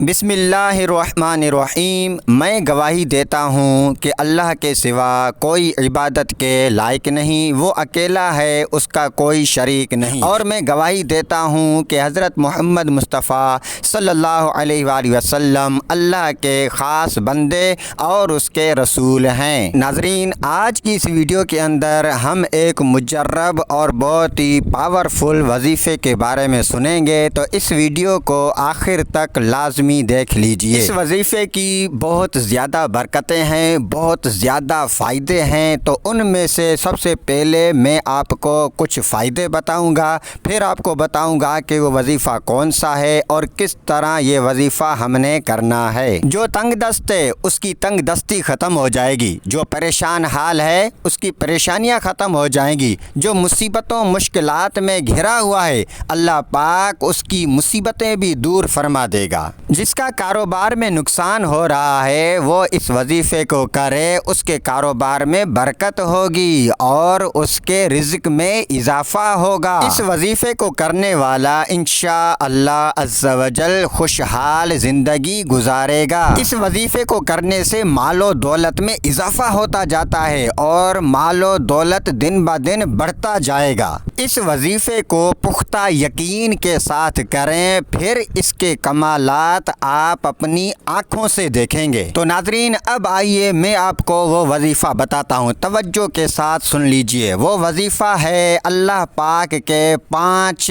بسم اللہ الرحمن الرحیم۔ میں گواہی دیتا ہوں کہ اللہ کے سوا کوئی عبادت کے لائق نہیں، وہ اکیلا ہے، اس کا کوئی شریک نہیں، اور میں گواہی دیتا ہوں کہ حضرت محمد مصطفیٰ صلی اللہ علیہ وآلہ وسلم اللہ کے خاص بندے اور اس کے رسول ہیں۔ ناظرین، آج کی اس ویڈیو کے اندر ہم ایک مجرب اور بہت ہی پاورفل وظیفے کے بارے میں سنیں گے، تو اس ویڈیو کو آخر تک لازمی دیکھ لیجئے۔ اس وظیفے کی بہت زیادہ برکتیں ہیں، بہت زیادہ فائدے ہیں، تو ان میں سے سب سے پہلے میں آپ کو کچھ فائدے بتاؤں گا، پھر آپ کو بتاؤں گا کہ وہ وظیفہ کون سا ہے اور کس طرح یہ وظیفہ ہم نے کرنا ہے۔ جو تنگ دست ہے اس کی تنگ دستی ختم ہو جائے گی، جو پریشان حال ہے اس کی پریشانیاں ختم ہو جائیں گی، جو مصیبتوں مشکلات میں گھرا ہوا ہے اللہ پاک اس کی مصیبتیں بھی دور فرما دے گا۔ جس کا کاروبار میں نقصان ہو رہا ہے وہ اس وظیفے کو کرے، اس کے کاروبار میں برکت ہوگی اور اس کے رزق میں اضافہ ہوگا۔ اس وظیفے کو کرنے والا انشاءاللہ عز و جل خوشحال زندگی گزارے گا۔ اس وظیفے کو کرنے سے مال و دولت میں اضافہ ہوتا جاتا ہے اور مال و دولت دن بہ دن بڑھتا جائے گا۔ اس وظیفے کو پختہ یقین کے ساتھ کریں، پھر اس کے کمالات آپ اپنی آنکھوں سے دیکھیں گے۔ تو ناظرین، اب آئیے میں آپ کو وہ وظیفہ بتاتا ہوں، توجہ کے ساتھ سن لیجئے۔ وہ وظیفہ ہے اللہ پاک کے 5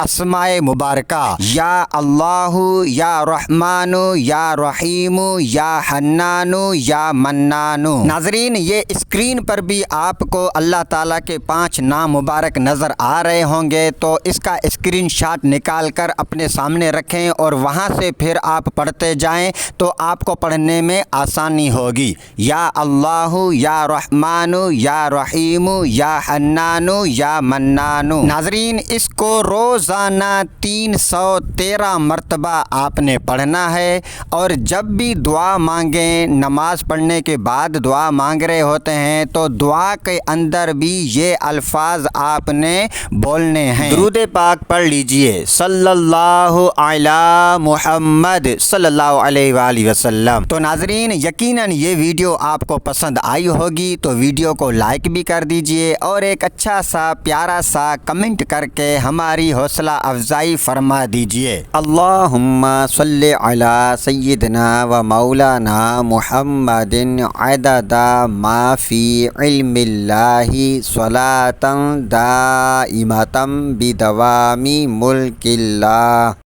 اسماء مبارکہ، یا اللہ، یا رحمان، یا رحیم، یا حنان، یا منان۔ ناظرین، یہ اسکرین پر بھی آپ کو اللہ تعالیٰ کے 5 نام مبارک نظر آ رہے ہوں گے، تو اس کا اسکرین شاٹ نکال کر اپنے سامنے رکھیں اور وہاں سے پھر آپ پڑھتے جائیں تو آپ کو پڑھنے میں آسانی ہوگی۔ یا اللہ، یا رحمان، یا رحیم، یا حنان، یا منان۔ ناظرین، اس کو روزانہ 313 مرتبہ آپ نے پڑھنا ہے، اور جب بھی دعا مانگیں، نماز پڑھنے کے بعد دعا مانگ رہے ہوتے ہیں تو دعا کے اندر بھی یہ الفاظ آپ نے بولنے ہیں۔ درود پاک پڑھ لیجئے، صلی اللہ علی محمد صلی اللہ علیہ وآلہ وسلم۔ تو ناظرین، یقیناً یہ ویڈیو آپ کو پسند آئی ہوگی، تو ویڈیو کو لائک بھی کر دیجئے اور ایک اچھا سا پیارا سا کمنٹ کر کے ہماری حوصلہ افزائی فرما دیجئے۔ اللہم صلی علی سیدنا و مولانا محمد عدد ما فی علم اللہ صلاۃ دائمۃ بدوام ملک اللہ۔